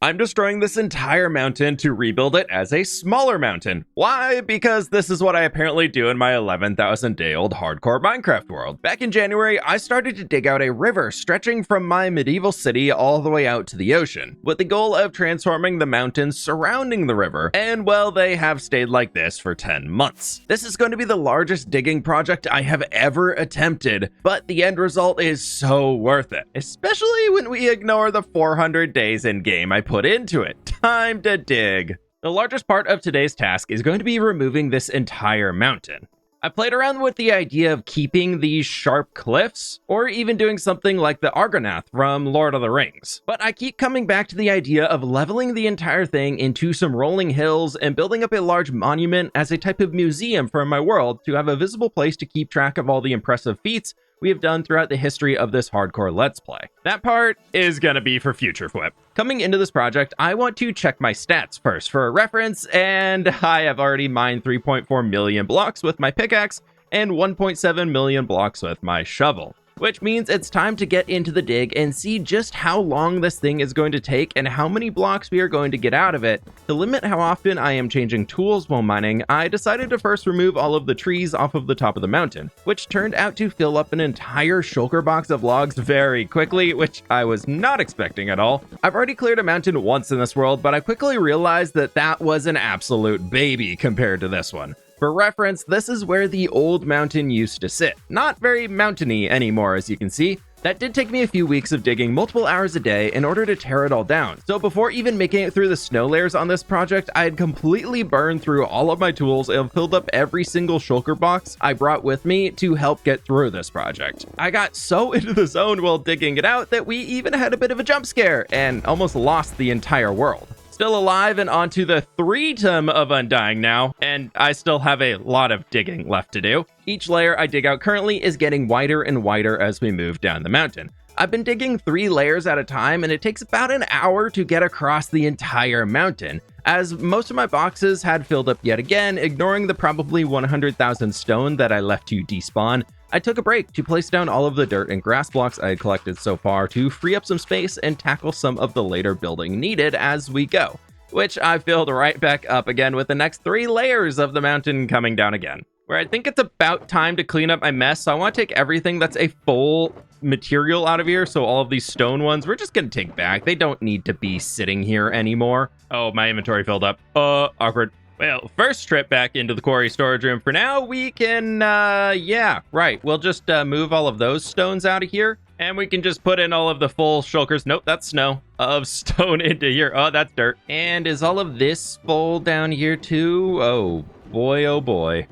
I'm destroying this entire mountain to rebuild it as a smaller mountain. Why? Because this is what I apparently do in my 11,000 day old hardcore Minecraft world. Back in January, I started to dig out a river stretching from my medieval city all the way out to the ocean, with the goal of transforming the mountains surrounding the river, and well, they have stayed like this for 10 months. This is going to be the largest digging project I have ever attempted, but the end result is so worth it, especially when we ignore the 400 days in game I put into it. Time to dig. The largest part of today's task is going to be removing this entire mountain. I played around with the idea of keeping these sharp cliffs, or even doing something like the Argonath from Lord of the Rings. But I keep coming back to the idea of leveling the entire thing into some rolling hills and building up a large monument as a type of museum for my world to have a visible place to keep track of all the impressive feats we have done throughout the history of this hardcore Let's Play. That part is gonna be for future fWhip. Coming into this project, I want to check my stats first for a reference, and I have already mined 3.4 million blocks with my pickaxe and 1.7 million blocks with my shovel, which means it's time to get into the dig and see just how long this thing is going to take and how many blocks we are going to get out of it. To limit how often I am changing tools while mining, I decided to first remove all of the trees off of the top of the mountain, which turned out to fill up an entire shulker box of logs very quickly, which I was not expecting at all. I've already cleared a mountain once in this world, but I quickly realized that that was an absolute baby compared to this one. For reference, this is where the old mountain used to sit. Not very mountainy anymore, as you can see. That did take me a few weeks of digging multiple hours a day in order to tear it all down. So before even making it through the snow layers on this project, I had completely burned through all of my tools and filled up every single shulker box I brought with me to help get through this project. I got so into the zone while digging it out that we even had a bit of a jump scare and almost lost the entire world. Still alive and onto the 3-tum of undying now, and I still have a lot of digging left to do. Each layer I dig out currently is getting wider and wider as we move down the mountain. I've been digging 3 layers at a time, and it takes about an hour to get across the entire mountain, as most of my boxes had filled up yet again, ignoring the probably 100,000 stone that I left to despawn. I took a break to place down all of the dirt and grass blocks I had collected so far to free up some space and tackle some of the later building needed as we go, which I filled right back up again with the next 3 layers of the mountain coming down again. Where I think it's about time to clean up my mess, so I want to take everything that's a full material out of here, so all of these stone ones, we're just gonna take back. They don't need to be sitting here anymore. Oh, my inventory filled up. Awkward. Well, first trip back into the quarry storage room. For now, we can, yeah, right. We'll just move all of those stones out of here, and we can just put in all of the full shulkers. Nope, that's snow. Of stone into here. Oh, that's dirt. And is all of this full down here too? Oh boy.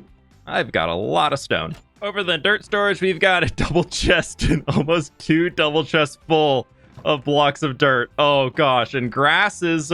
I've got a lot of stone. Over the dirt storage, we've got a double chest and almost 2 double chests full of blocks of dirt. Oh gosh, and grass is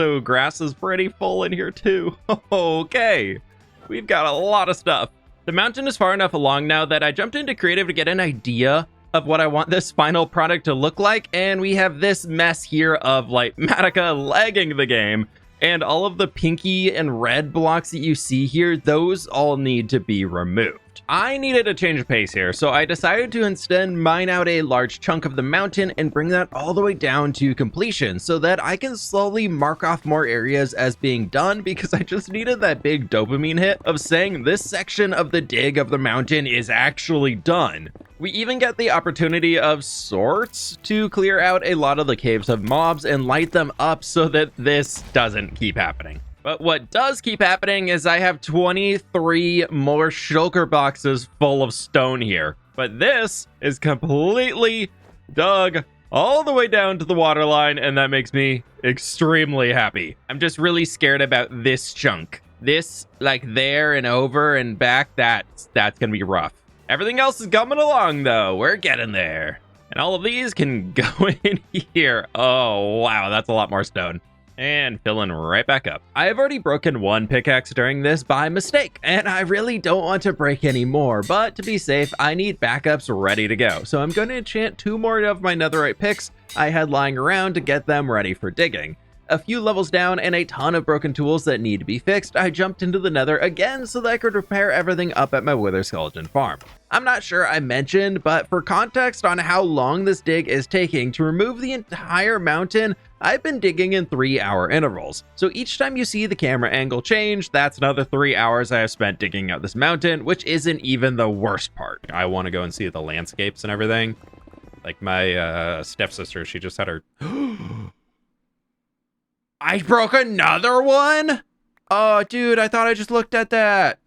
pretty full in here too. Okay, we've got a lot of stuff. The mountain is far enough along now that I jumped into creative to get an idea of what I want this final product to look like, and we have this mess here of like Matica lagging the game, and all of the pinky and red blocks that you see here, those all need to be removed. I needed a change of pace here, so I decided to instead mine out a large chunk of the mountain and bring that all the way down to completion so that I can slowly mark off more areas as being done, because I just needed that big dopamine hit of saying this section of the dig of the mountain is actually done. We even get the opportunity of sorts to clear out a lot of the caves of mobs and light them up so that this doesn't keep happening. But what does keep happening is I have 23 more shulker boxes full of stone here. But this is completely dug all the way down to the water line, and that makes me extremely happy. I'm just really scared about this chunk. This, like there and over and back, that's gonna be rough. Everything else is coming along though. We're getting there. And all of these can go in here. Oh, wow, that's a lot more stone. And filling right back up. I have already broken 1 pickaxe during this by mistake, and I really don't want to break any more, but to be safe, I need backups ready to go. So I'm going to enchant 2 more of my netherite picks I had lying around to get them ready for digging. A few levels down and a ton of broken tools that need to be fixed, I jumped into the nether again so that I could repair everything up at my wither skeleton farm. I'm not sure I mentioned, but for context on how long this dig is taking, to remove the entire mountain, I've been digging in 3-hour intervals. So each time you see the camera angle change, that's another 3 hours I have spent digging out this mountain, which isn't even the worst part. I want to go and see the landscapes and everything. Like my stepsister, she just had her... I broke another one? Oh, dude, I thought I just looked at that.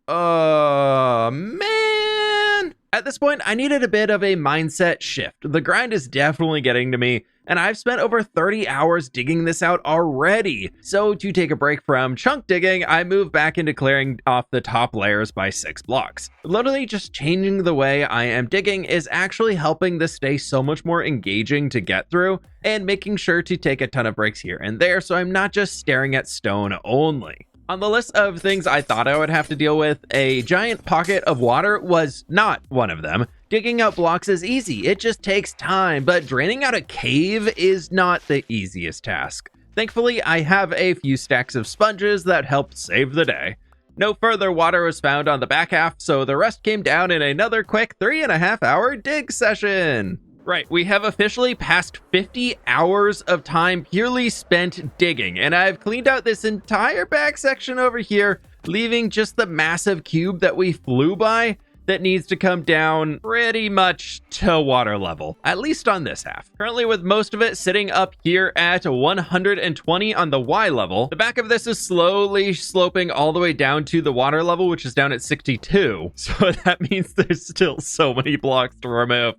Oh, man. At this point, I needed a bit of a mindset shift. The grind is definitely getting to me, and I've spent over 30 hours digging this out already. So to take a break from chunk digging, I moved back into clearing off the top layers by 6 blocks. Literally just changing the way I am digging is actually helping this stay so much more engaging to get through, and making sure to take a ton of breaks here and there so I'm not just staring at stone only. On the list of things I thought I would have to deal with, a giant pocket of water was not one of them. Digging out blocks is easy, it just takes time, but draining out a cave is not the easiest task. Thankfully, I have a few stacks of sponges that helped save the day. No further water was found on the back half, so the rest came down in another quick 3.5-hour dig session. Right, we have officially passed 50 hours of time purely spent digging, and I've cleaned out this entire back section over here, leaving just the massive cube that we flew by that needs to come down pretty much to water level, at least on this half. Currently with most of it sitting up here at 120 on the Y level, the back of this is slowly sloping all the way down to the water level, which is down at 62. So that means there's still so many blocks to remove.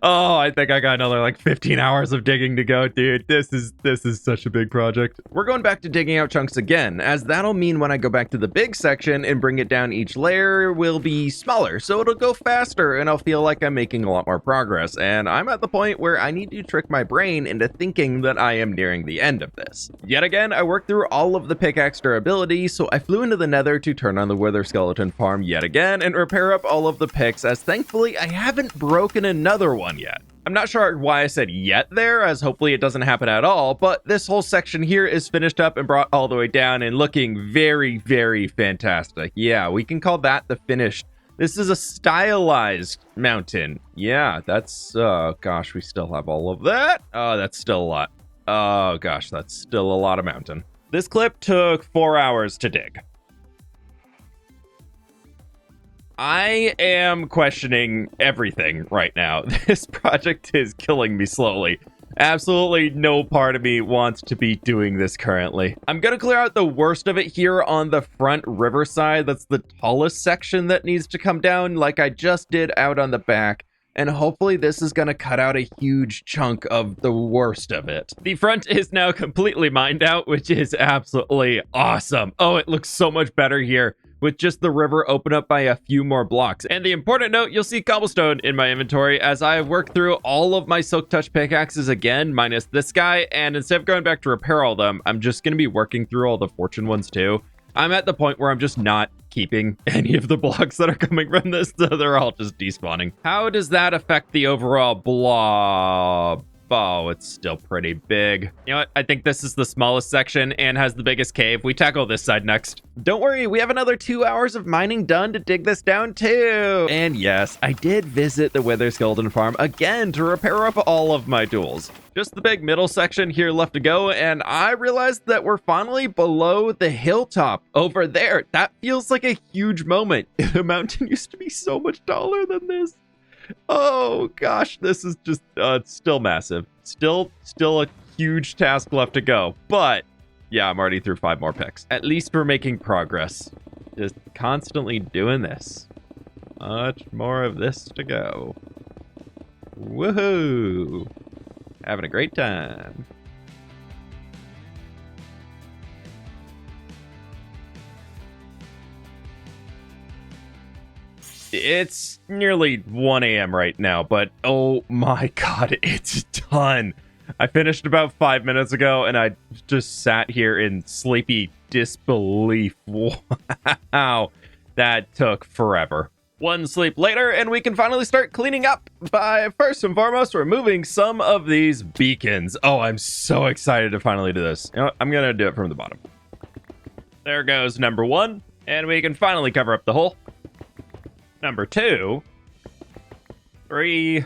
Oh, I think I got another like 15 hours of digging to go, dude. This is such a big project. We're going back to digging out chunks again, as that'll mean when I go back to the big section and bring it down, each layer will be smaller, so it'll go faster and I'll feel like I'm making a lot more progress. And I'm at the point where I need to trick my brain into thinking that I am nearing the end of this. Yet again, I worked through all of the pickaxe durability, so I flew into the nether to turn on the wither skeleton farm yet again and repair up all of the picks, as thankfully I haven't broken another one yet. I'm not sure why I said yet there, as hopefully it doesn't happen at all, but this whole section here is finished up and brought all the way down and looking very, very fantastic. Yeah, we can call that the finished. This is a stylized mountain. Yeah, that's, gosh, we still have all of that. Oh, that's still a lot. Oh gosh, that's still a lot of mountain. This clip took 4 hours to dig. I am questioning everything right now. This project is killing me slowly. Absolutely no part of me wants to be doing this currently. I'm gonna clear out the worst of it here on the front riverside. That's the tallest section that needs to come down, like I just did out on the back. And hopefully this is gonna cut out a huge chunk of the worst of it. The front is now completely mined out, which is absolutely awesome. Oh, it looks so much better here, with just the river open up by a few more blocks. And the important note, you'll see cobblestone in my inventory as I have worked through all of my silk touch pickaxes again, minus this guy. And instead of going back to repair all of them, I'm just gonna be working through all the fortune ones too. I'm at the point where I'm just not keeping any of the blocks that are coming from this, so they're all just despawning. How does that affect the overall blob? Oh, it's still pretty big. You know what? I think this is the smallest section and has the biggest cave. We tackle this side next. Don't worry, we have another 2 hours of mining done to dig this down too. And yes, I did visit the wither skeleton farm again to repair up all of my tools. Just the big middle section here left to go, and I realized that we're finally below the hilltop over there. That feels like a huge moment. The mountain used to be so much taller than this. Oh gosh, this is just it's still massive. Still a huge task left to go. But yeah, I'm already through 5 more picks. At least we're making progress. Just constantly doing this. Much more of this to go. Woohoo! Having a great time. It's nearly 1 a.m. right now, but oh my god, it's done. I finished about 5 minutes ago, and I just sat here in sleepy disbelief. Wow, that took forever. 1 sleep later, and we can finally start cleaning up by first and foremost removing some of these beacons. Oh, I'm so excited to finally do this. You know what? I'm gonna do it from the bottom. There goes number 1, and we can finally cover up the hole. Number 2, 3,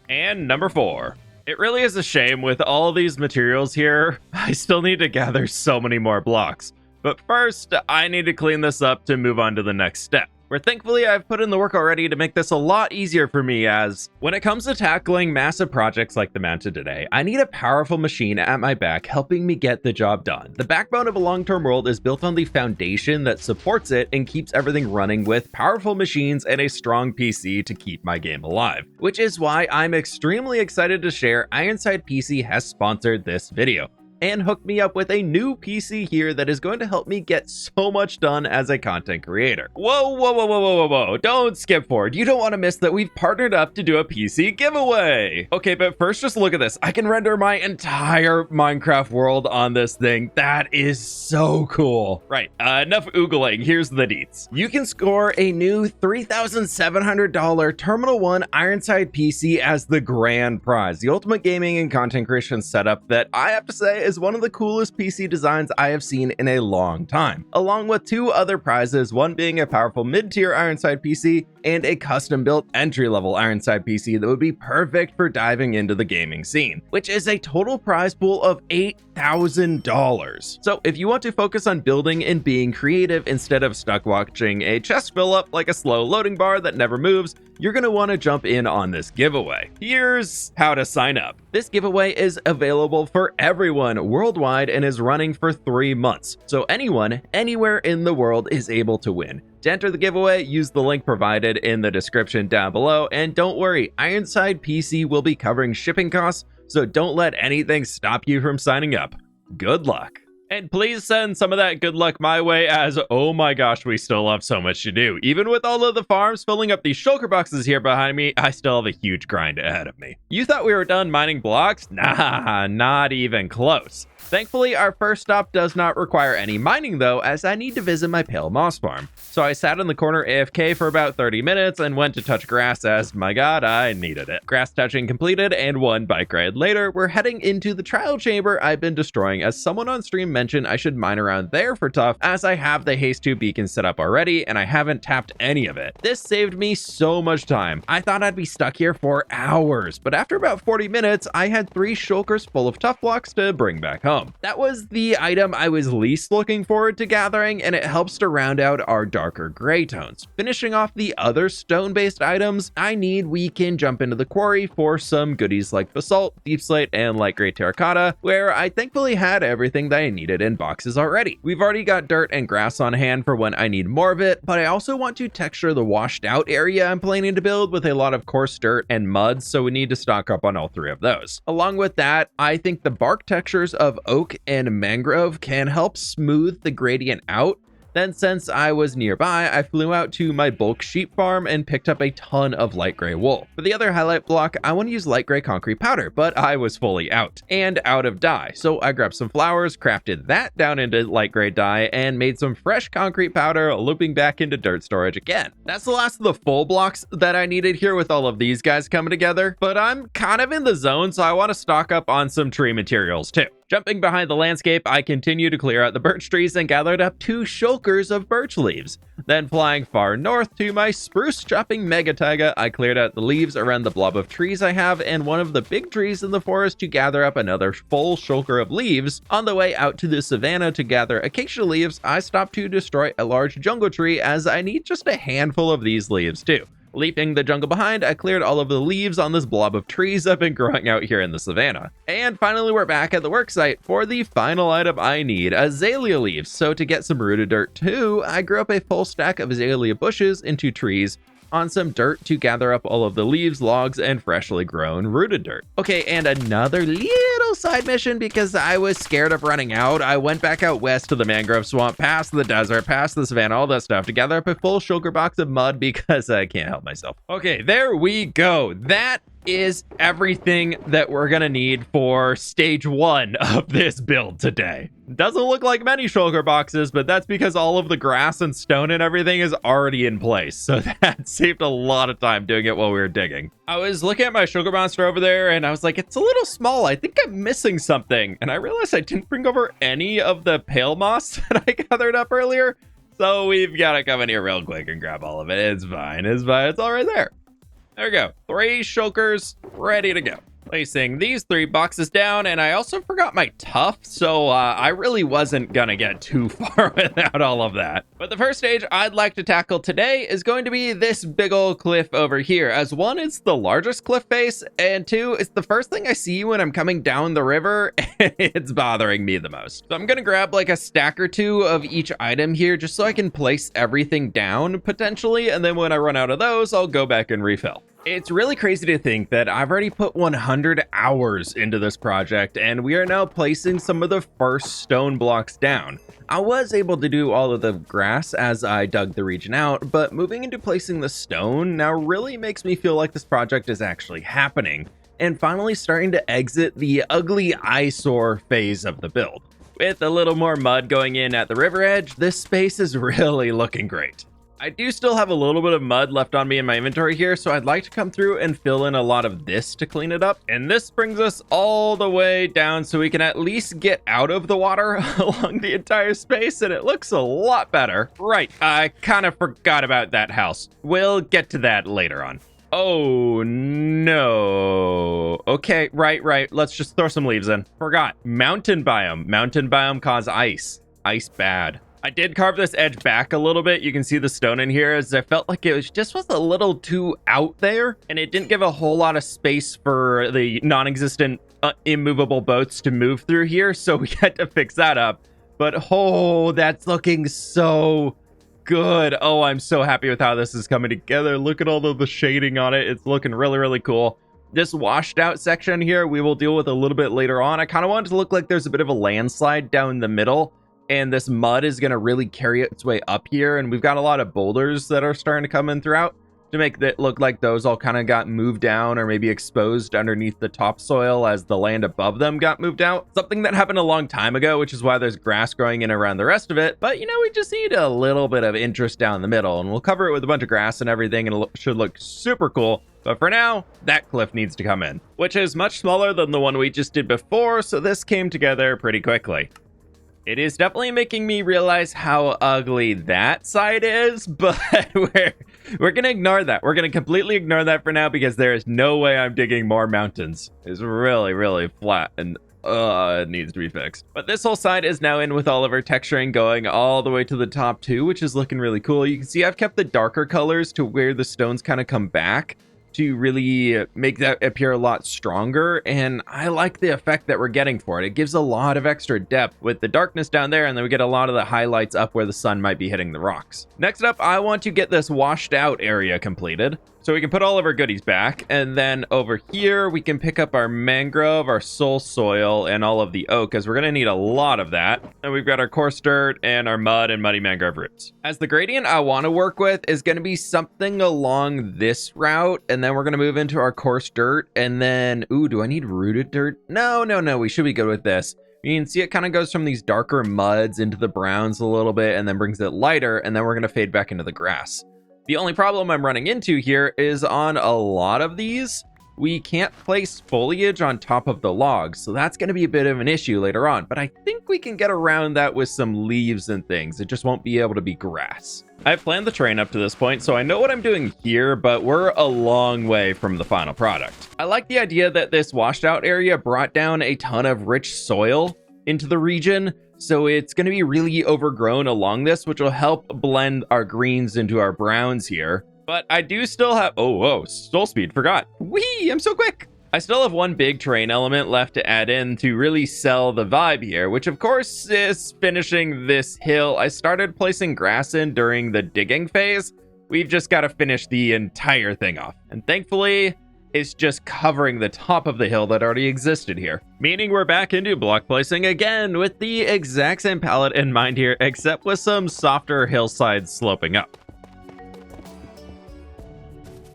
and number 4. It really is a shame with all these materials here. I still need to gather so many more blocks. But first, I need to clean this up to move on to the next step, where thankfully I've put in the work already to make this a lot easier for me, as when it comes to tackling massive projects like the mountain today, I need a powerful machine at my back helping me get the job done. The backbone of a long-term world is built on the foundation that supports it and keeps everything running with powerful machines and a strong PC to keep my game alive, which is why I'm extremely excited to share Ironside PC has sponsored this video and hooked me up with a new PC here that is going to help me get so much done as a content creator. Whoa, don't skip forward. You don't want to miss that we've partnered up to do a PC giveaway. Okay, but first just look at this. I can render my entire Minecraft world on this thing. That is so cool. Right, enough oogling. Here's the deets. You can score a new $3,700 Terminal 1 Ironside PC as the grand prize, the ultimate gaming and content creation setup that I have to say is one of the coolest PC designs I have seen in a long time, along with two other prizes, one being a powerful mid-tier Ironside PC and a custom-built entry-level Ironside PC that would be perfect for diving into the gaming scene, which is a total prize pool of $8,000. So if you want to focus on building and being creative instead of stuck watching a chest fill up like a slow loading bar that never moves, you're going to want to jump in on this giveaway. Here's how to sign up. This giveaway is available for everyone worldwide and is running for 3 months, so anyone, anywhere in the world is able to win. To enter the giveaway, use the link provided in the description down below, and don't worry, Ironside PC will be covering shipping costs, so don't let anything stop you from signing up. Good luck. And please send some of that good luck my way, as oh my gosh, we still have so much to do. Even with all of the farms filling up these shulker boxes here behind me, I still have a huge grind ahead of me. You thought we were done mining blocks? Nah, not even close. Thankfully, our first stop does not require any mining though, as I need to visit my pale moss farm. So I sat in the corner AFK for about 30 minutes and went to touch grass, as my god, I needed it. Grass touching completed, and one bike ride later, we're heading into the trial chamber I've been destroying, as someone on stream mentioned I should mine around there for tough, as I have the haste 2 beacon set up already and I haven't tapped any of it. This saved me so much time. I thought I'd be stuck here for hours, but after about 40 minutes, I had 3 shulkers full of tough blocks to bring back home. That was the item I was least looking forward to gathering, and it helps to round out our darker gray tones. Finishing off the other stone-based items I need, we can jump into the quarry for some goodies like basalt, deep slate, and light gray terracotta, where I thankfully had everything that I needed in boxes already. We've already got dirt and grass on hand for when I need more of it, but I also want to texture the washed out area I'm planning to build with a lot of coarse dirt and mud, so we need to stock up on all 3 of those. Along with that, I think the bark textures of oak and mangrove can help smooth the gradient out. Then since I was nearby, I flew out to my bulk sheep farm and picked up a ton of light gray wool. For the other highlight block, I want to use light gray concrete powder, but I was fully out and out of dye. So I grabbed some flowers, crafted that down into light gray dye, and made some fresh concrete powder, looping back into dirt storage again. That's the last of the full blocks that I needed here with all of these guys coming together, but I'm kind of in the zone, so I want to stock up on some tree materials too. Jumping behind the landscape, I continue to clear out the birch trees and gathered up 2 shulkers of birch leaves. Then flying far north to my spruce chopping mega taiga, I cleared out the leaves around the blob of trees I have and one of the big trees in the forest to gather up another full shulker of leaves. On the way out to the savanna to gather acacia leaves, I stopped to destroy a large jungle tree, as I need just a handful of these leaves too. Leaping the jungle behind, I cleared all of the leaves on this blob of trees I've been growing out here in the savanna. And finally, we're back at the worksite for the final item I need, azalea leaves. So to get some rooted dirt too, I grew up a full stack of azalea bushes into trees on some dirt to gather up all of the leaves, logs, and freshly grown rooted dirt. Okay, and another little side mission because I was scared of running out. I went back out west to the mangrove swamp, past the desert, past the savannah, all that stuff to gather up a full shulker box of mud because I can't help myself. Okay, there we go. That is everything that we're gonna need for stage 1 of this build today. Doesn't look like many shulker boxes, but that's because all of the grass and stone and everything is already in place, so that saved a lot of time doing it while we were digging. I was looking at my sugar monster over there and I was like, it's a little small, I think I'm missing something, and I realized I didn't bring over any of the pale moss that I gathered up earlier, so we've got to come in here real quick and grab all of it. It's fine, it's all right there. There we go. 3 shulkers ready to go. Placing these 3 boxes down, and I also forgot my tuff, so I really wasn't gonna get too far without all of that. But the first stage I'd like to tackle today is going to be this big old cliff over here, as 1, it's the largest cliff face, and 2, it's the first thing I see when I'm coming down the river, and it's bothering me the most. So I'm gonna grab like a stack or 2 of each item here, just so I can place everything down, potentially, and then when I run out of those, I'll go back and refill. It's really crazy to think that I've already put 100 hours into this project, and we are now placing some of the first stone blocks down. I was able to do all of the grass as I dug the region out, but moving into placing the stone now really makes me feel like this project is actually happening, and finally starting to exit the ugly eyesore phase of the build. With a little more mud going in at the river edge, this space is really looking great. I do still have a little bit of mud left on me in my inventory here, so I'd like to come through and fill in a lot of this to clean it up. And this brings us all the way down so we can at least get out of the water along the entire space, and it looks a lot better. Right, I kind of forgot about that house. We'll get to that later on. Oh, no. Okay, right. Let's just throw some leaves in. Forgot. Mountain biome. Mountain biome cause ice. Ice bad. I did carve this edge back a little bit. You can see the stone in here, as I felt like it was just a little too out there, and it didn't give a whole lot of space for the non-existent immovable boats to move through here, so we had to fix that up. But oh, that's looking so good. Oh, I'm so happy with how this is coming together. Look at all of the shading on it. It's looking really, really cool. This washed out section here, we will deal with a little bit later on. I kind of want it to look like there's a bit of a landslide down the middle, and this mud is going to really carry its way up here, and we've got a lot of boulders that are starting to come in throughout to make it look like those all kind of got moved down or maybe exposed underneath the topsoil as the land above them got moved out. Something that happened a long time ago, which is why there's grass growing in around the rest of it. But, you know, we just need a little bit of interest down the middle, and we'll cover it with a bunch of grass and everything, and it should look super cool. But for now, that cliff needs to come in, which is much smaller than the one we just did before, so this came together pretty quickly. It is definitely making me realize how ugly that side is, but we're going to ignore that. We're going to completely ignore that for now, because there is no way I'm digging more mountains. It's really, really flat, and it needs to be fixed. But this whole side is now in with all of our texturing going all the way to the top too, which is looking really cool. You can see I've kept the darker colors to where the stones kind of come back to really make that appear a lot stronger, and I like the effect that we're getting for it. It gives a lot of extra depth with the darkness down there, and then we get a lot of the highlights up where the sun might be hitting the rocks. Next up, I want to get this washed out area completed, so we can put all of our goodies back, and then over here we can pick up our mangrove, our soul soil, and all of the oak, as we're going to need a lot of that. And we've got our coarse dirt and our mud and muddy mangrove roots. As the gradient I want to work with is going to be something along this route, and then we're going to move into our coarse dirt, and then, ooh, do I need rooted dirt? No, we should be good with this. You can see it kind of goes from these darker muds into the browns a little bit, and then brings it lighter, and then we're going to fade back into the grass. The only problem I'm running into here is on a lot of these, we can't place foliage on top of the logs, so that's going to be a bit of an issue later on, but I think we can get around that with some leaves and things. It just won't be able to be grass. I've planned the terrain up to this point, so I know what I'm doing here, but we're a long way from the final product. I like the idea that this washed out area brought down a ton of rich soil into the region, so it's going to be really overgrown along this, which will help blend our greens into our browns here. But I do still have, oh, soul speed, forgot. Whee, I'm so quick. I still have one big terrain element left to add in to really sell the vibe here, which of course is finishing this hill. I started placing grass in during the digging phase. We've just got to finish the entire thing off. And thankfully, it's just covering the top of the hill that already existed here. Meaning we're back into block placing again with the exact same palette in mind here, except with some softer hillsides sloping up.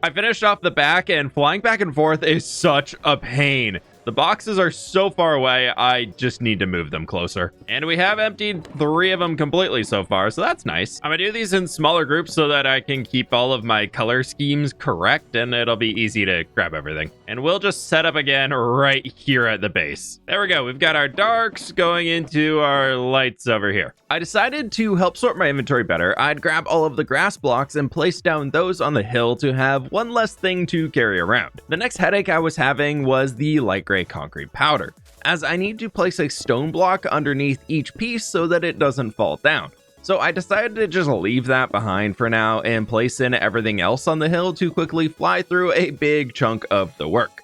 I finished off the back, and flying back and forth is such a pain. The boxes are so far away, I just need to move them closer. And we have emptied 3 of them completely so far, so that's nice. I'm gonna do these in smaller groups so that I can keep all of my color schemes correct, and it'll be easy to grab everything. And we'll just set up again right here at the base. There we go. We've got our darks going into our lights over here. I decided to help sort my inventory better. I'd grab all of the grass blocks and place down those on the hill to have one less thing to carry around. The next headache I was having was the light gray concrete powder, as I need to place a stone block underneath each piece so that it doesn't fall down. So I decided to just leave that behind for now and place in everything else on the hill to quickly fly through a big chunk of the work.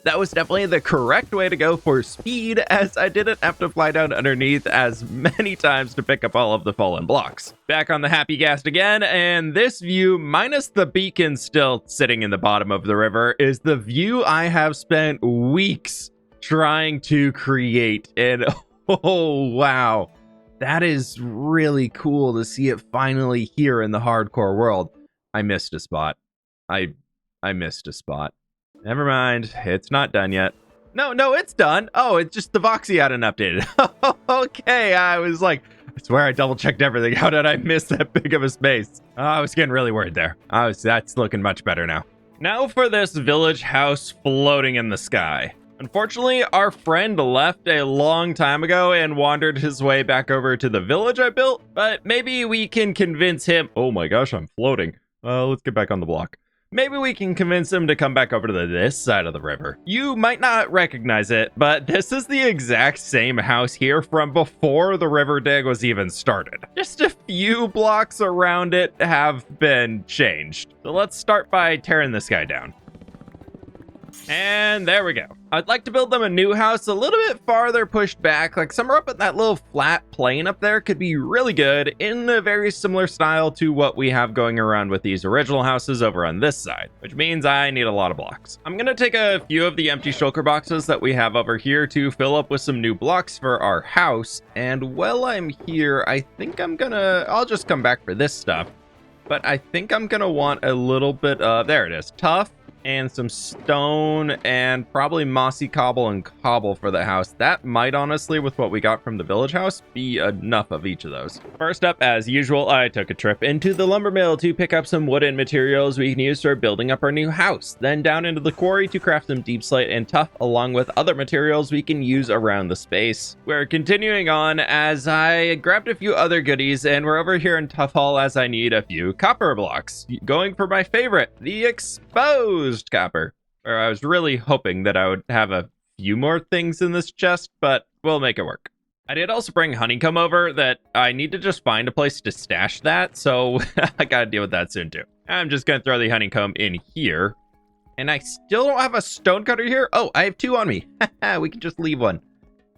That was definitely the correct way to go for speed, as I didn't have to fly down underneath as many times to pick up all of the fallen blocks. Back on the happy ghast again, and this view, minus the beacon still sitting in the bottom of the river, is the view I have spent weeks trying to create. And oh wow, that is really cool to see it finally here in the hardcore world. I missed a spot. I missed a spot. Never mind, it's not done yet. No, it's done. Oh, it's just the Voxy hadn't updated. Okay, I was like, I swear I double checked everything. How did I miss that big of a space? Oh, I was getting really worried there. That's looking much better now. Now for this village house floating in the sky. Unfortunately, our friend left a long time ago and wandered his way back over to the village I built, but maybe we can convince him. Oh my gosh, I'm floating. Let's get back on the block. Maybe we can convince him to come back over to this side of the river. You might not recognize it, but this is the exact same house here from before the river dig was even started. Just a few blocks around it have been changed. So let's start by tearing this guy down. And there we go. I'd like to build them a new house a little bit farther pushed back, like somewhere up at that little flat plain up there could be really good, in a very similar style to what we have going around with these original houses over on this side, which means I need a lot of blocks. I'm gonna take a few of the empty shulker boxes that we have over here to fill up with some new blocks for our house, and while I'm here, I think I'll just come back for this stuff, but I think I'm gonna want a little bit of, there it is, tough, and some stone and probably mossy cobble and cobble for the house. That might honestly, with what we got from the village house, be enough of each of those. First up, as usual, I took a trip into the lumber mill to pick up some wooden materials we can use for building up our new house, then down into the quarry to craft some deep slate and tough, along with other materials we can use around the space. We're continuing on as I grabbed a few other goodies, and we're over here in Tough Hall as I need a few copper blocks, going for my favorite, the exposed copper. Or I was really hoping that I would have a few more things in this chest, but we'll make it work. I did also bring honeycomb over that I need to just find a place to stash that, so I gotta deal with that soon too. I'm just gonna throw the honeycomb in here, and I still don't have a stone cutter here. Oh, I have two on me. We can just leave one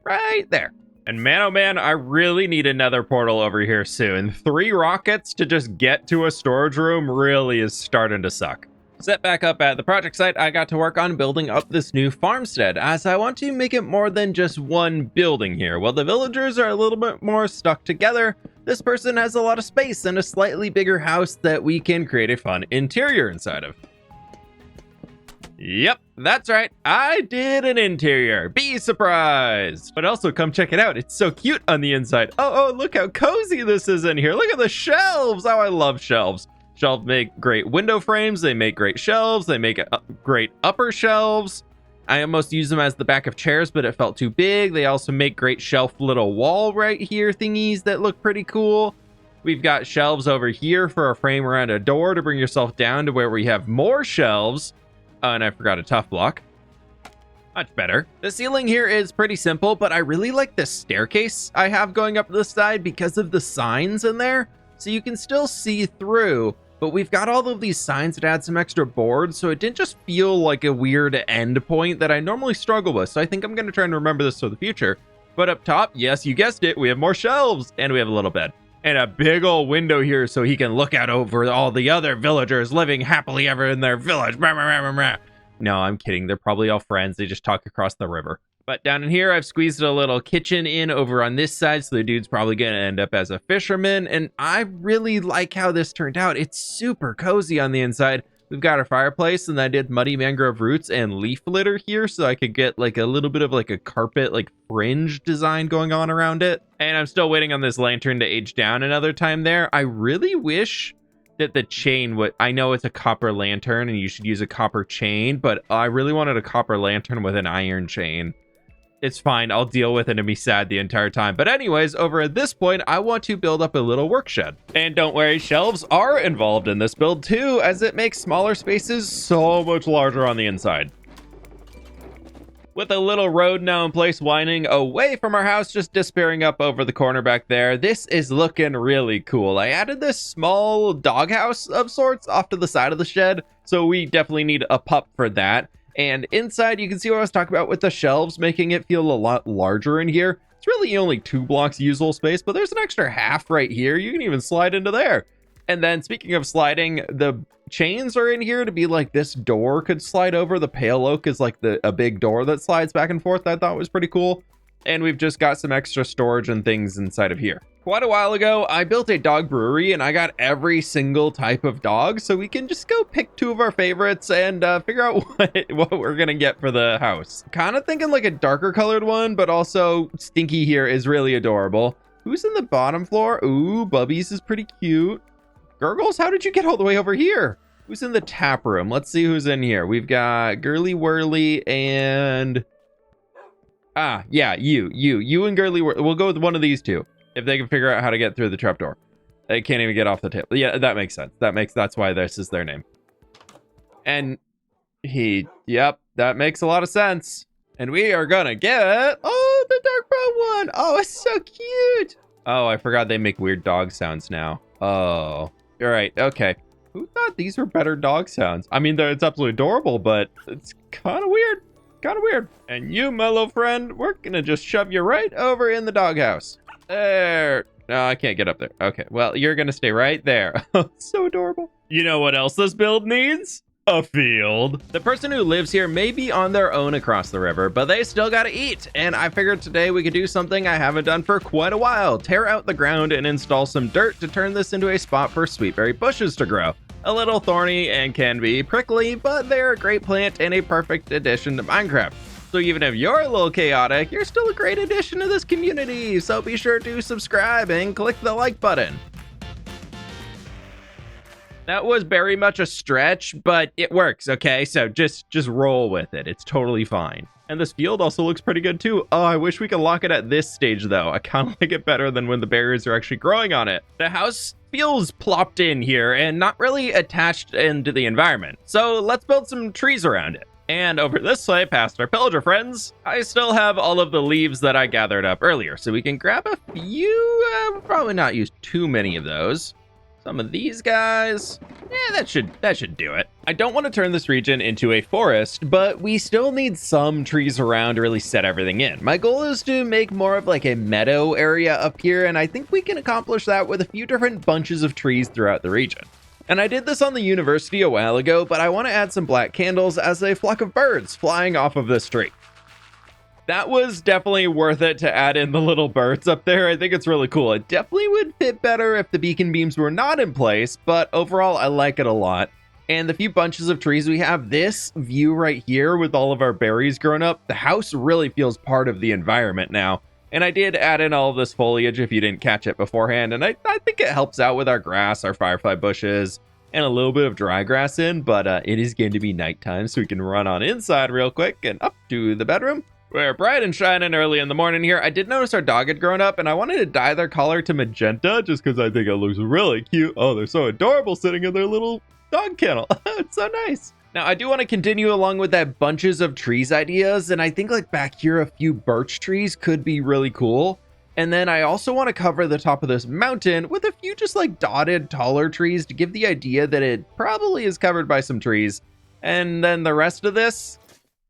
right there. And man, oh man, I really need another portal over here soon. 3 rockets to just get to a storage room really is starting to suck. Set back up at the project site, I got to work on building up this new farmstead, as I want to make it more than just one building here. While the villagers are a little bit more stuck together, this person has a lot of space and a slightly bigger house that we can create a fun interior inside of. Yep, that's right, I did an interior. Be surprised! But also come check it out, it's so cute on the inside. Oh, look how cozy this is in here. Look at the shelves! Oh, I love shelves. Shelves make great window frames, they make great shelves, they make great upper shelves. I almost used them as the back of chairs, but it felt too big. They also make great shelf little wall right here thingies that look pretty cool. We've got shelves over here for a frame around a door to bring yourself down to where we have more shelves. And I forgot a tough block. Much better. The ceiling here is pretty simple, but I really like the staircase I have going up this side because of the signs in there. So you can still see through, but we've got all of these signs that add some extra boards, so it didn't just feel like a weird end point that I normally struggle with. So I think I'm going to try and remember this for the future. But up top, yes, you guessed it, we have more shelves, and we have a little bed. And a big old window here so he can look out over all the other villagers living happily ever in their village. No, I'm kidding. They're probably all friends. They just talk across the river. But down in here, I've squeezed a little kitchen in over on this side, so the dude's probably going to end up as a fisherman. And I really like how this turned out. It's super cozy on the inside. We've got our fireplace, and I did muddy mangrove roots and leaf litter here, so I could get like a little bit of like a carpet, like fringe design going on around it. And I'm still waiting on this lantern to age down another time there. I really wish that the chain would, I know it's a copper lantern and you should use a copper chain, but I really wanted a copper lantern with an iron chain. It's fine, I'll deal with it and be sad the entire time. But anyways, over at this point, I want to build up a little work shed. And don't worry, shelves are involved in this build too, as it makes smaller spaces so much larger on the inside. With a little road now in place winding away from our house, just disappearing up over the corner back there, this is looking really cool. I added this small doghouse of sorts off to the side of the shed, so we definitely need a pup for that. And inside, you can see what I was talking about with the shelves, making it feel a lot larger in here. It's really only 2 blocks usable space, but there's an extra half right here. You can even slide into there. And then speaking of sliding, the chains are in here to be like this door could slide over. The pale oak is like a big door that slides back and forth. I thought was pretty cool. And we've just got some extra storage and things inside of here. Quite a while ago, I built a dog brewery and I got every single type of dog, so we can just go pick 2 of our favorites and figure out what we're gonna get for the house. Kind of thinking like a darker colored one, but also Stinky here is really adorable. Who's in the bottom floor? Ooh, Bubbies is pretty cute. Gurgles, how did you get all the way over here? Who's in the tap room? Let's see who's in here. We've got Girly Whirly and... yeah, you and Girly Whirly. We'll go with one of these 2. If they can figure out how to get through the trapdoor. They can't even get off the table. Yeah, that makes sense. That's why this is their name. And yep, that makes a lot of sense. And we are gonna get, oh, the dark brown one. Oh, it's so cute. Oh, I forgot they make weird dog sounds now. Oh, all right, okay. Who thought these were better dog sounds? I mean, it's absolutely adorable, but it's kind of weird. And you, my little friend, we're gonna just shove you right over in the doghouse. There. No, I can't get up there. Okay, well, you're gonna stay right there. So adorable. You know what else this build needs? A field. The person who lives here may be on their own across the river, but they still gotta eat. And I figured today we could do something I haven't done for quite a while. Tear out the ground and install some dirt to turn this into a spot for sweetberry bushes to grow. A little thorny and can be prickly, but they're a great plant and a perfect addition to Minecraft. So even if you're a little chaotic, you're still a great addition to this community. So be sure to subscribe and click the like button. That was very much a stretch, but it works, okay? So just roll with it. It's totally fine. And this field also looks pretty good too. Oh, I wish we could lock it at this stage though. I kind of like it better than when the berries are actually growing on it. The house feels plopped in here and not really attached into the environment. So let's build some trees around it. And over this way, past our pillager friends, I still have all of the leaves that I gathered up earlier. So we can grab a few, we'll probably not use too many of those. Some of these guys, that should do it. I don't want to turn this region into a forest, but we still need some trees around to really set everything in. My goal is to make more of like a meadow area up here, and I think we can accomplish that with a few different bunches of trees throughout the region. And I did this on the university a while ago, but I want to add some black candles as a flock of birds flying off of this tree. That was definitely worth it to add in the little birds up there. I think it's really cool. It definitely would fit better if the beacon beams were not in place, but overall I like it a lot. And the few bunches of trees we have, this view right here with all of our berries growing up, the house really feels part of the environment now. And I did add in all of this foliage if you didn't catch it beforehand. And I think it helps out with our grass, our firefly bushes, and a little bit of dry grass in. But it is going to be nighttime, so we can run on inside real quick and up to the bedroom. We're bright and shining early in the morning here. I did notice our dog had grown up, and I wanted to dye their collar to magenta just because I think it looks really cute. Oh, they're so adorable sitting in their little dog kennel. It's so nice. Now, I do want to continue along with that bunches of trees ideas, and I think like back here, a few birch trees could be really cool. And then I also want to cover the top of this mountain with a few just like dotted taller trees to give the idea that it probably is covered by some trees. And then the rest of this,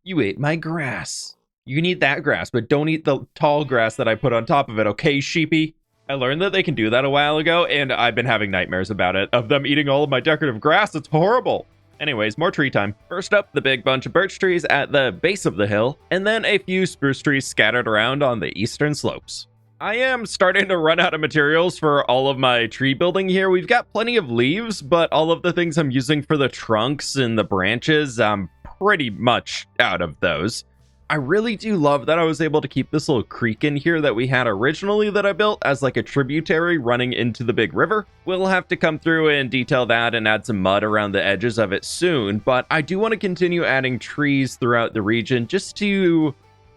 you ate my grass. You can eat that grass, but don't eat the tall grass that I put on top of it, okay, sheepy? I learned that they can do that a while ago, and I've been having nightmares about it, of them eating all of my decorative grass. It's horrible. Anyways, more tree time. First up, the big bunch of birch trees at the base of the hill, and then a few spruce trees scattered around on the eastern slopes. I am starting to run out of materials for all of my tree building here. We've got plenty of leaves, but all of the things I'm using for the trunks and the branches, I'm pretty much out of those. I really do love that I was able to keep this little creek in here that we had originally that I built as like a tributary running into the big river. We'll have to come through and detail that and add some mud around the edges of it soon, but I do want to continue adding trees throughout the region just to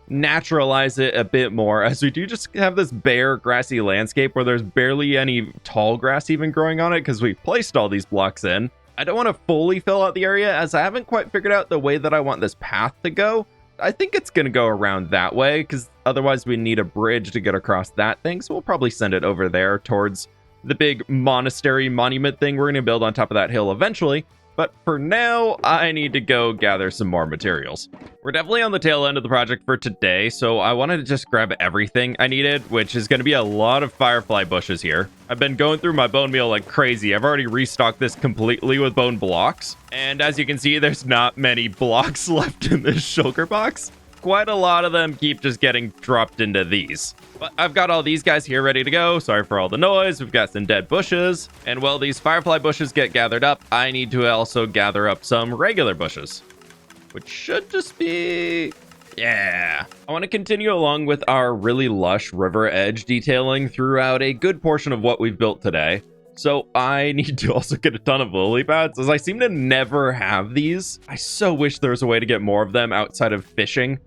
naturalize it a bit more, as we do just have this bare grassy landscape where there's barely any tall grass even growing on it because we placed all these blocks in. I don't want to fully fill out the area as I haven't quite figured out the way that I want this path to go. I think it's going to go around that way because otherwise we need a bridge to get across that thing, so we'll probably send it over there towards the big monastery monument thing we're going to build on top of that hill eventually. But for now, I need to go gather some more materials. We're definitely on the tail end of the project for today, so I wanted to just grab everything I needed, which is going to be a lot of firefly bushes here. I've been going through my bone meal like crazy. I've already restocked this completely with bone blocks. And as you can see, there's not many blocks left in this shulker box. Quite a lot of them keep just getting dropped into these. But I've got all these guys here ready to go. Sorry for all the noise. We've got some dead bushes. And while these firefly bushes get gathered up, I need to also gather up some regular bushes, which should just be... yeah. I want to continue along with our really lush river edge detailing throughout a good portion of what we've built today. So I need to also get a ton of lily pads, as I seem to never have these. I so wish there was a way to get more of them outside of fishing.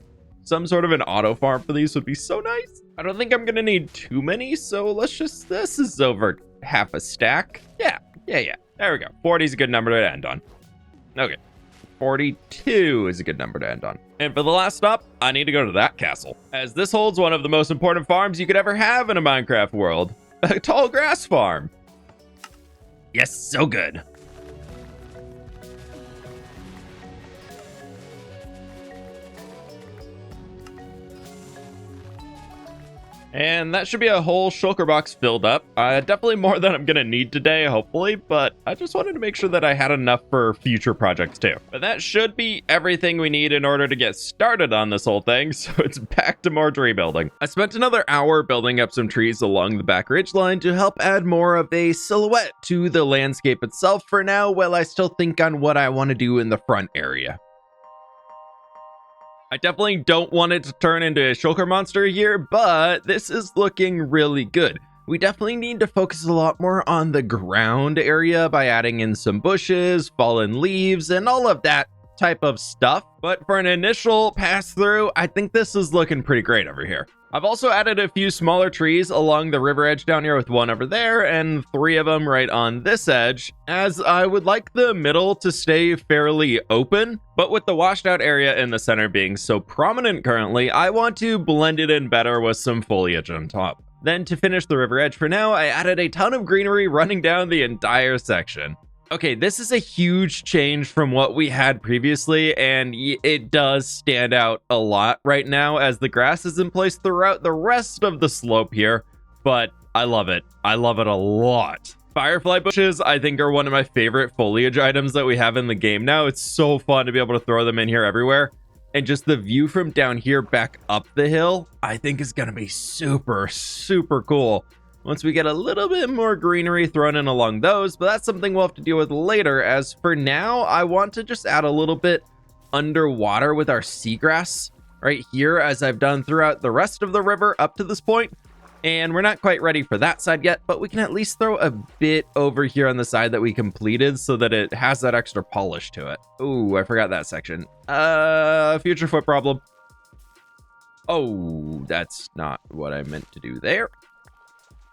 Some sort of an auto farm for these would be so nice. I don't think I'm gonna need too many, so let's just, this is over half a stack. Yeah. There we go. 40 is a good number to end on. Okay. 42 is a good number to end on. And for the last stop, I need to go to that castle, as this holds one of the most important farms you could ever have in a Minecraft world. A tall grass farm. Yes, so good. And that should be a whole shulker box filled up. Definitely more than I'm gonna need today, hopefully, but I just wanted to make sure that I had enough for future projects too. But that should be everything we need in order to get started on this whole thing, so it's back to more tree building. I spent another hour building up some trees along the back ridgeline to help add more of a silhouette to the landscape itself for now, while I still think on what I want to do in the front area. I definitely don't want it to turn into a shulker monster here, but this is looking really good. We definitely need to focus a lot more on the ground area by adding in some bushes, fallen leaves, and all of that type of stuff. But for an initial pass through, I think this is looking pretty great over here. I've also added a few smaller trees along the river edge down here, with one over there and 3 of them right on this edge, as I would like the middle to stay fairly open, but with the washed out area in the center being so prominent currently, I want to blend it in better with some foliage on top. Then to finish the river edge for now, I added a ton of greenery running down the entire section. Okay, this is a huge change from what we had previously, and it does stand out a lot right now as the grass is in place throughout the rest of the slope here, but I love it. I love it a lot. Firefly bushes, I think, are one of my favorite foliage items that we have in the game now. It's so fun to be able to throw them in here everywhere, and just the view from down here back up the hill, I think is going to be super, super cool once we get a little bit more greenery thrown in along those, but that's something we'll have to deal with later. As for now, I want to just add a little bit underwater with our seagrass right here, as I've done throughout the rest of the river up to this point. And we're not quite ready for that side yet, but we can at least throw a bit over here on the side that we completed so that it has that extra polish to it. Ooh, I forgot that section. Future foot problem. Oh, that's not what I meant to do there.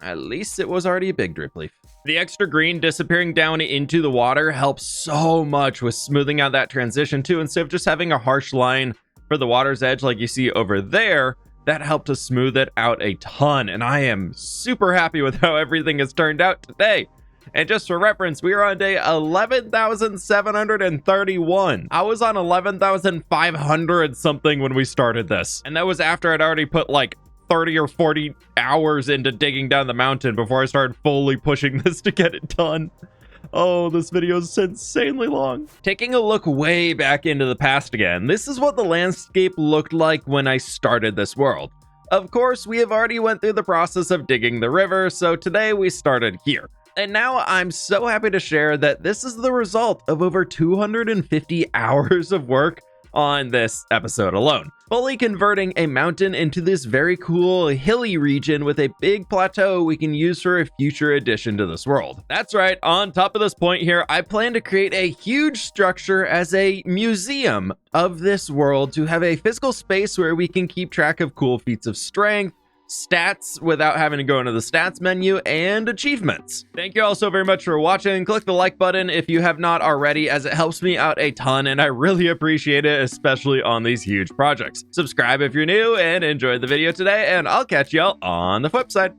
At least it was already a big drip leaf. The extra green disappearing down into the water helps so much with smoothing out that transition too. Instead of just having a harsh line for the water's edge like you see over there, that helped to smooth it out a ton. And I am super happy with how everything has turned out today. And just for reference, we are on day 11,731. I was on 11,500 something when we started this. And that was after I'd already put like 30 or 40 hours into digging down the mountain before I started fully pushing this to get it done. Oh, this video is insanely long. Taking a look way back into the past again, this is what the landscape looked like when I started this world. Of course, we have already went through the process of digging the river, so today we started here. And now I'm so happy to share that this is the result of over 250 hours of work on this episode alone. Fully converting a mountain into this very cool hilly region with a big plateau we can use for a future addition to this world. That's right, on top of this point here, I plan to create a huge structure as a museum of this world to have a physical space where we can keep track of cool feats of strength, stats without having to go into the stats menu, and achievements. Thank you all so very much for watching. Click the like button if you have not already, as it helps me out a ton and I really appreciate it, especially on these huge projects. Subscribe if you're new and enjoy the video today, and I'll catch y'all on the flip side.